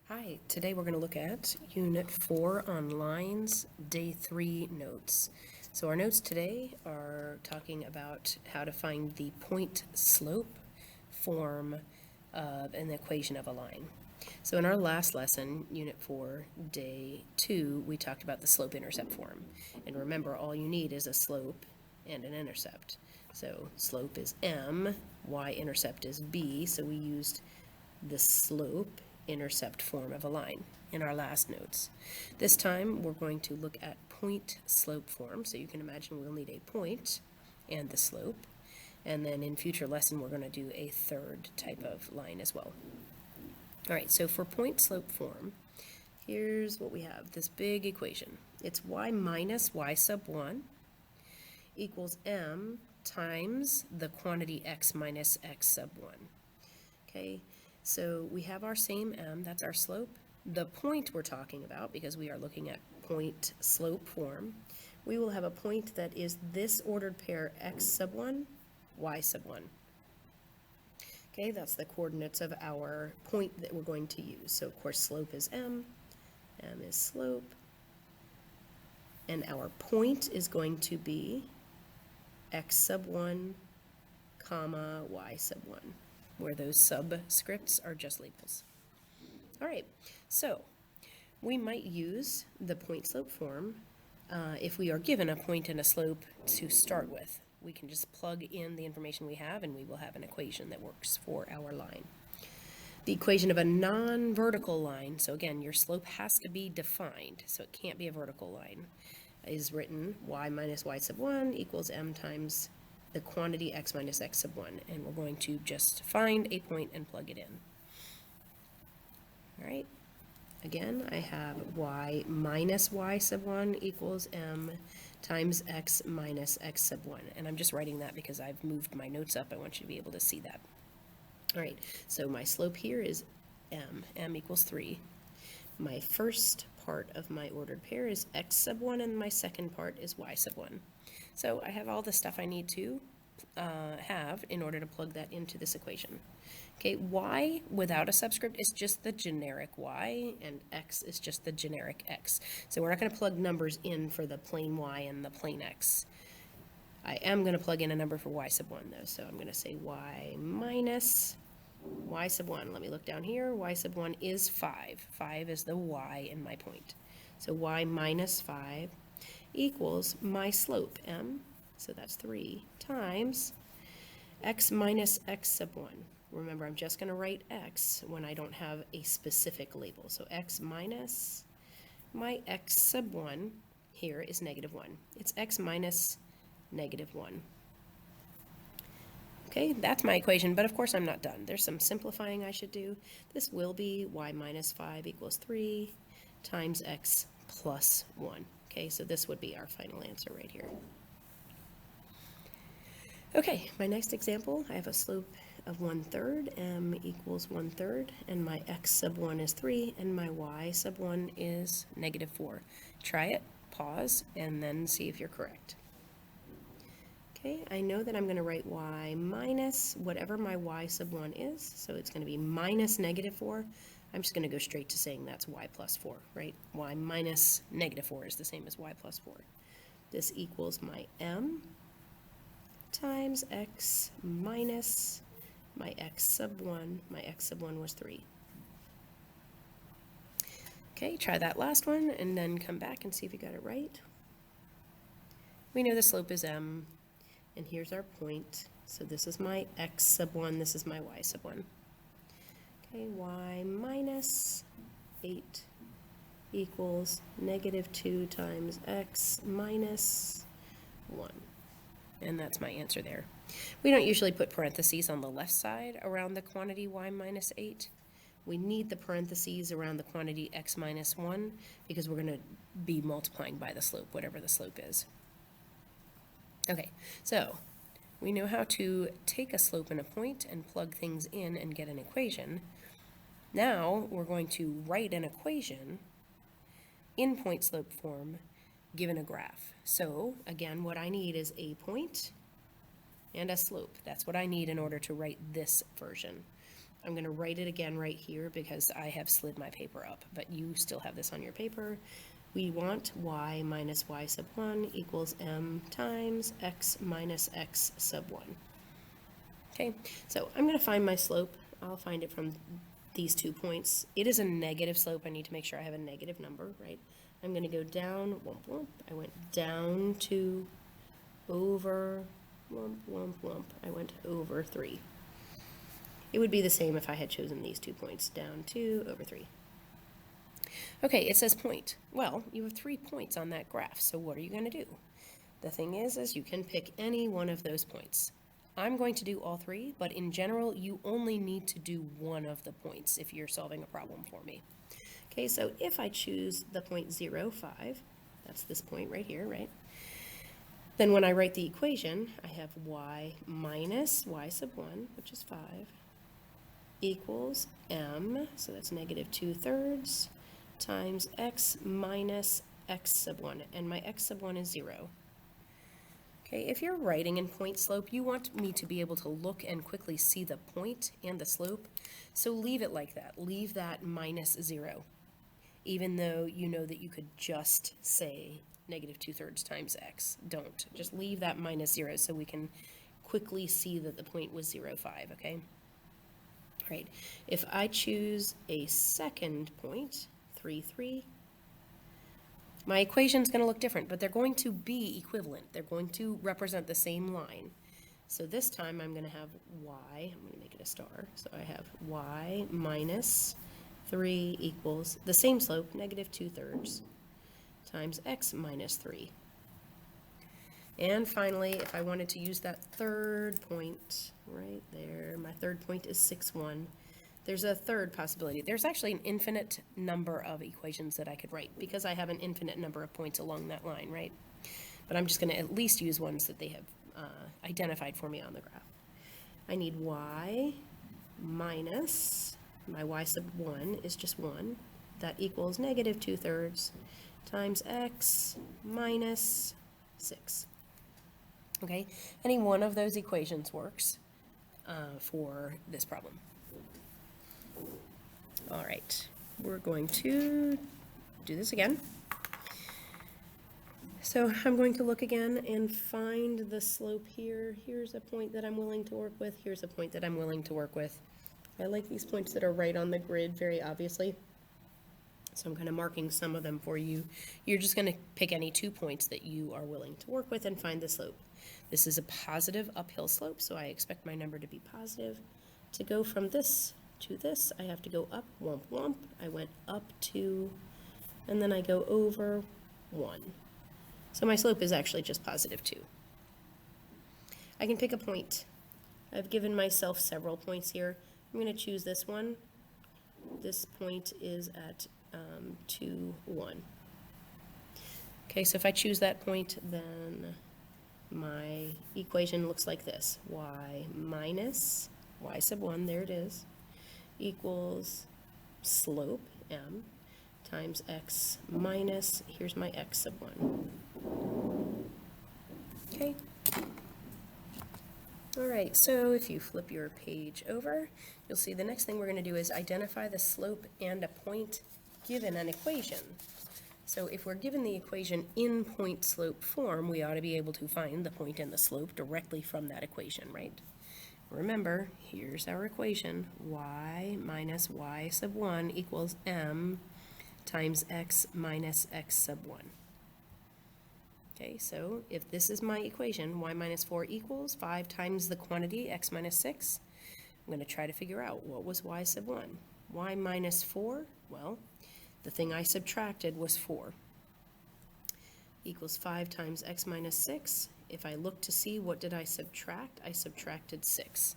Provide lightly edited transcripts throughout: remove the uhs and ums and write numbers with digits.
Hi, today we're going to look at Unit 4 on lines, Day 3 notes. So our notes today are talking about how to find the point-slope form of an equation of a line. So in our last lesson, Unit 4, Day 2, we talked about the slope-intercept form. And remember, all you need is a slope and an intercept. So slope is m, y-intercept is b, so we used the slope-intercept form of a line in our last notes. This time we're going to look at point-slope form, so you can imagine we'll need a point and the slope, and then in future lesson we're going to do a third type of line as well. Alright, so for point-slope form, here's what we have, this big equation. It's y minus y sub 1 equals m times the quantity x minus x sub 1. Okay, so we have our same m, that's our slope. The point we're talking about, because we are looking at point-slope form, we will have a point that is this ordered pair x sub 1, y sub 1. Okay, that's the coordinates of our point that we're going to use. So of course slope is m is slope, and our point is going to be x sub 1, comma, y sub 1, where those subscripts are just labels. All right, so we might use the point-slope form if we are given a point and a slope to start with. We can just plug in the information we have and we will have an equation that works for our line. The equation of a non-vertical line, so again, your slope has to be defined, so it can't be a vertical line, is written y minus y sub 1 equals m times the quantity x minus x sub 1, and we're going to just find a point and plug it in. All right, again, I have y minus y sub 1 equals m times x minus x sub 1, and I'm just writing that because I've moved my notes up. I want you to be able to see that. All right, so my slope here is m equals 3. My first part of my ordered pair is x sub 1, and my second part is y sub 1. So I have all the stuff I need to have in order to plug that into this equation. Okay, y without a subscript is just the generic y, and x is just the generic x. So we're not going to plug numbers in for the plain y and the plain x. I am going to plug in a number for y sub 1 though, so I'm going to say y minus y sub 1. Let me look down here. Y sub 1 is 5. 5 is the y in my point. So y minus 5 equals my slope, m, so that's 3, times x minus x sub 1. Remember, I'm just going to write x when I don't have a specific label. So x minus my x sub 1 here is negative 1. It's x minus negative 1. Okay, that's my equation, but of course I'm not done. There's some simplifying I should do. This will be y minus 5 equals 3 times x plus 1. Okay, so this would be our final answer right here. Okay, my next example, I have a slope of 1/3, m equals 1/3, and my x sub 1 is 3, and my y sub 1 is negative 4. Try it, pause, and then see if you're correct. Okay, I know that I'm going to write y minus whatever my y sub 1 is, so it's going to be minus negative 4. I'm just going to go straight to saying that's y plus 4, right? Y minus negative 4 is the same as y plus 4. This equals my m times x minus my x sub 1. My x sub 1 was 3. Okay, try that last one and then come back and see if you got it right. We know the slope is m, and here's our point. So this is my x sub 1, this is my y sub 1. Okay, y minus 8 equals negative 2 times x minus 1. And that's my answer there. We don't usually put parentheses on the left side around the quantity y minus 8. We need the parentheses around the quantity x minus 1 because we're going to be multiplying by the slope, whatever the slope is. Okay, so we know how to take a slope and a point and plug things in and get an equation. Now we're going to write an equation in point-slope form given a graph. So again, what I need is a point and a slope. That's what I need in order to write this version. I'm going to write it again right here because I have slid my paper up, but you still have this on your paper. We want y minus y sub 1 equals m times x minus x sub 1. Okay, so I'm going to find my slope. I'll find it from these 2 points. It is a negative slope. I need to make sure I have a negative number, right? I'm going to go down, whoomp, whoomp. I went down 2, over, whoomp, whoomp, whoomp. I went over 3. It would be the same if I had chosen these 2 points, down 2, over 3. Okay, it says point. Well, you have 3 points on that graph, so what are you going to do? The thing is you can pick any one of those points. I'm going to do all 3, but in general, you only need to do one of the points if you're solving a problem for me. Okay, so if I choose the point 0, 5, that's this point right here, right? Then when I write the equation, I have y minus y sub 1, which is 5, equals m, so that's negative 2/3, times x minus x sub 1, and my x sub 1 is 0. Okay, if you're writing in point slope, you want me to be able to look and quickly see the point and the slope, so leave it like that. Leave that minus 0, even though you know that you could just say negative 2/3 times x. Don't. Just leave that minus 0 so we can quickly see that the point was 0, 5, okay? All right, if I choose a second point, 3, 3, my equation's going to look different, but they're going to be equivalent. They're going to represent the same line. So this time I'm going to have y, I'm going to make it a star, so I have y minus 3 equals the same slope, negative 2/3, times x minus 3. And finally, if I wanted to use that third point right there, my third point is 6, 1. There's a third possibility. There's actually an infinite number of equations that I could write because I have an infinite number of points along that line, right? But I'm just going to at least use ones that they have identified for me on the graph. I need y minus, my y sub 1 is just 1. That equals negative 2/3 times x minus 6. Okay, any one of those equations works for this problem. All right, we're going to do this again. So I'm going to look again and find the slope here. Here's a point that I'm willing to work with. Here's a point that I'm willing to work with. I like these points that are right on the grid, very obviously. So I'm kind of marking some of them for you. You're just going to pick any 2 points that you are willing to work with and find the slope. This is a positive uphill slope, so I expect my number to be positive. To go from this to this, I have to go up, whomp, whomp. I went up 2, and then I go over 1. So my slope is actually just positive 2. I can pick a point. I've given myself several points here. I'm going to choose this one. This point is at 2, 1. Okay, so if I choose that point, then my equation looks like this. Y minus y sub 1, there it is, equals slope, m, times x minus, here's my x sub 1. Okay. All right, so if you flip your page over, you'll see the next thing we're going to do is identify the slope and a point given an equation. So if we're given the equation in point-slope form, we ought to be able to find the point and the slope directly from that equation, right? Remember, here's our equation. Y minus y sub 1 equals m times x minus x sub 1. Okay, so if this is my equation, y minus 4 equals 5 times the quantity, x minus 6, I'm going to try to figure out what was y sub 1. Y minus 4, well, the thing I subtracted was 4, equals 5 times x minus 6. If I look to see what did I subtract, I subtracted 6.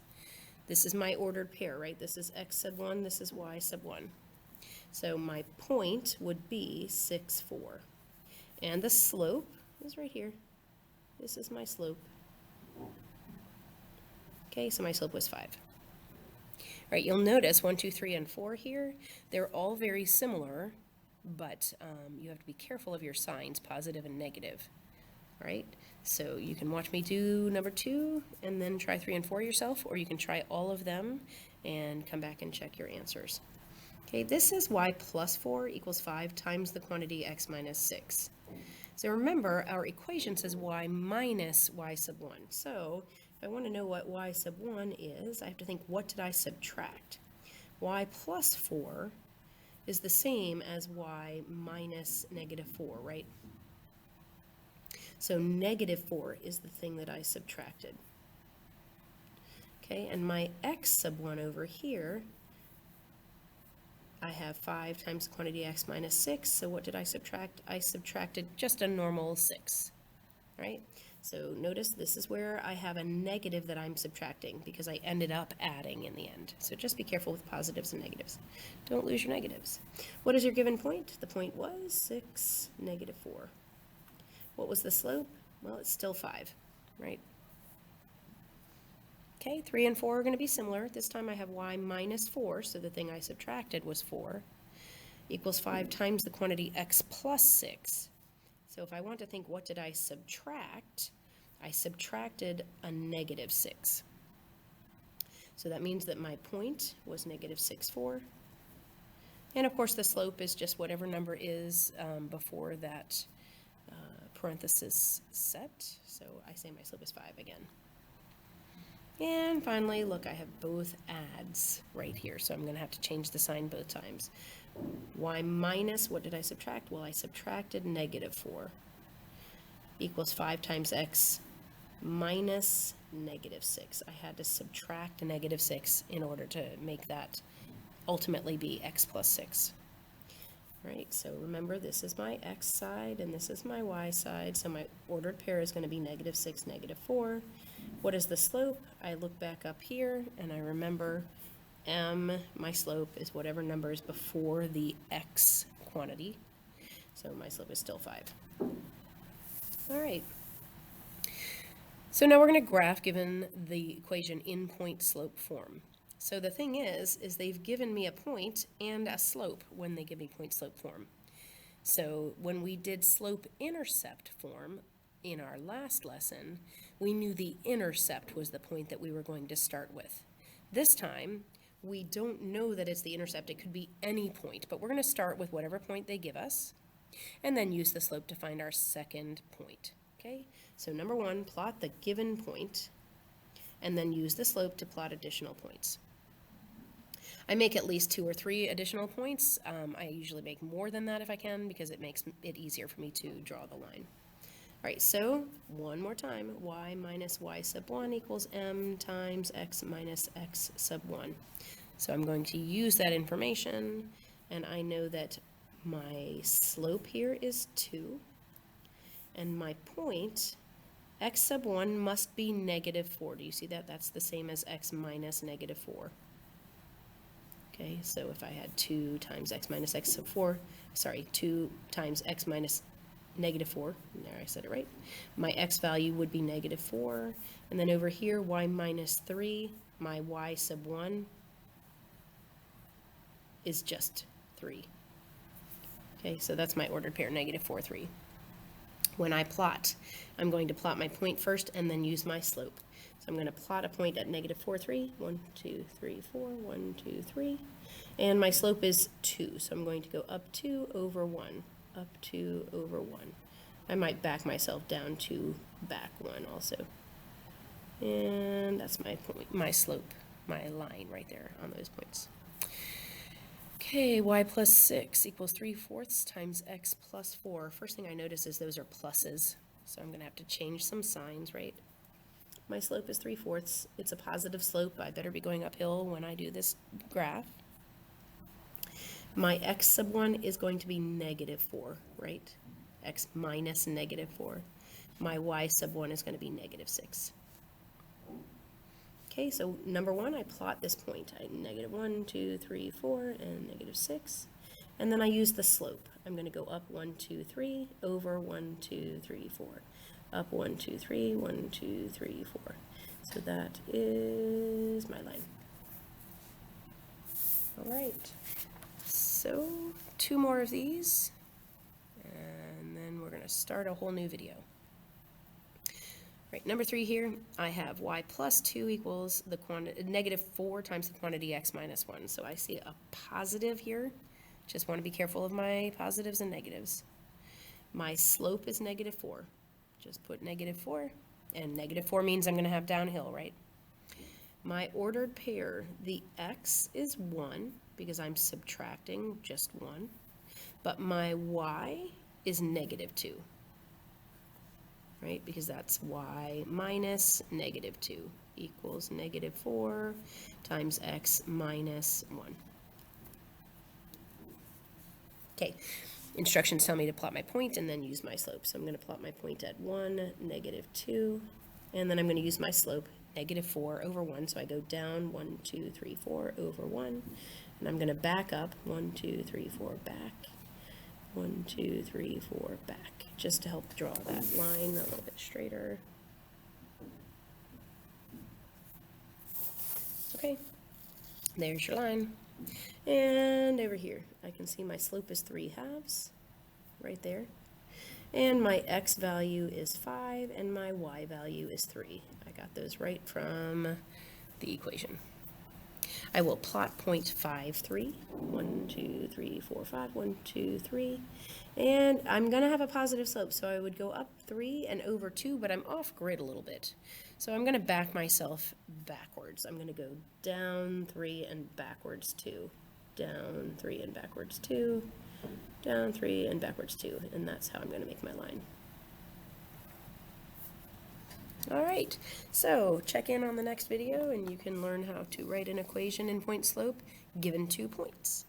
This is my ordered pair, right? This is x sub 1, this is y sub 1. So my point would be 6, 4. And the slope is right here. This is my slope. Okay, so my slope was 5. All right, you'll notice 1, 2, 3, and 4 here. They're all very similar, but you have to be careful of your signs, positive and negative. All right, so you can watch me do number 2 and then try 3 and 4 yourself, or you can try all of them and come back and check your answers. Okay, this is y plus 4 equals 5 times the quantity x minus 6. So remember, our equation says y minus y sub 1. So if I want to know what y sub 1 is, I have to think, what did I subtract? Y plus 4 is the same as y minus negative 4, right? So negative 4 is the thing that I subtracted. Okay, and my x sub 1 over here, I have 5 times the quantity x minus 6, so what did I subtract? I subtracted just a normal 6, right? So notice this is where I have a negative that I'm subtracting because I ended up adding in the end. So just be careful with positives and negatives. Don't lose your negatives. What is your given point? The point was 6, negative 4. What was the slope? Well, it's still 5, right? Okay, 3 and 4 are going to be similar. This time I have y minus 4, so the thing I subtracted was 4, equals 5 times the quantity x plus 6. So if I want to think, what did I subtract? I subtracted a negative 6. So that means that my point was negative 6, 4. And of course the slope is just whatever number is before that parenthesis set. So I say my slope is 5 again. And finally, look, I have both adds right here, so I'm going to have to change the sign both times. Y minus, what did I subtract? Well, I subtracted negative 4 equals 5 times x minus negative 6. I had to subtract a negative 6 in order to make that ultimately be x plus 6. Right, so remember, this is my x side and this is my y side, so my ordered pair is going to be negative 6, negative 4. What is the slope? I look back up here and I remember my slope is whatever number is before the x quantity, so my slope is still 5. All right, so now we're going to graph given the equation in point slope form. So the thing is they've given me a point and a slope when they give me point slope form. So when we did slope intercept form in our last lesson, we knew the intercept was the point that we were going to start with. This time, we don't know that it's the intercept. It could be any point, but we're going to start with whatever point they give us and then use the slope to find our second point. Okay? So number 1, plot the given point and then use the slope to plot additional points. I make at least 2 or 3 additional points. I usually make more than that if I can because it makes it easier for me to draw the line. All right, so one more time, y minus y sub 1 equals m times x minus x sub 1. So I'm going to use that information, and I know that my slope here is 2, and my point, x sub 1 must be negative 4. Do you see that? That's the same as x minus negative 4. Okay, so if I had 2 times x minus x sub 4, sorry, 2 times x minus negative 4, there I said it right, my x value would be negative 4, and then over here, y minus 3, my y sub 1 is just 3. Okay, so that's my ordered pair, negative 4, 3. When I plot, I'm going to plot my point first and then use my slope. So I'm going to plot a point at negative 4, 3, 1, 2, 3, 4, 1, 2, 3, and my slope is 2, so I'm going to go up 2 over 1, up 2 over 1. I might back myself down to back 1 also. And that's my point, my slope, my line right there on those points. Okay, y plus 6 equals 3/4 times x plus 4. First thing I notice is those are pluses, so I'm going to have to change some signs, right? My slope is 3/4. It's a positive slope. I better be going uphill when I do this graph. My x sub 1 is going to be negative 4, right? X minus negative 4. My y sub 1 is going to be negative 6. Okay, so number 1, I plot this point. Negative 1, 2, 3, 4, and negative 6. And then I use the slope. I'm going to go up 1, 2, 3, over 1, 2, 3, 4. Up 1, 2, 3, 1, 2, 3, 4. So that is my line. All right. So 2 more of these, and then we're going to start a whole new video. All Right, number 3 here, I have y plus 2 equals the negative 4 times the quantity x minus 1. So I see a positive here. Just want to be careful of my positives and negatives. My slope is negative 4. Just put negative 4. And negative 4 means I'm going to have downhill, right? My ordered pair, the x is 1 because I'm subtracting just 1. But my y is negative 2. Right, because that's y minus negative 2 equals negative 4 times x minus 1. Okay, instructions tell me to plot my point and then use my slope. So I'm going to plot my point at 1, negative 2, and then I'm going to use my slope, negative 4 over 1. So I go down 1, 2, 3, 4 over 1, and I'm going to back up 1, 2, 3, 4 back. 1, 2, 3, 4 back, just to help draw that line a little bit straighter. Okay, there's your line. And over here, I can see my slope is 3/2, right there. And my x value is 5, and my y value is 3. I got those right from the equation. I will plot point 5, 3, 1, 2, 3, 4, 5, 1, 2, 3, and I'm going to have a positive slope, so I would go up 3 and over 2, but I'm off grid a little bit. So I'm going to back myself backwards. I'm going to go down 3 and backwards 2, down 3 and backwards 2, down 3 and backwards 2, and that's how I'm going to make my line. Alright, so check in on the next video and you can learn how to write an equation in point slope given 2 points.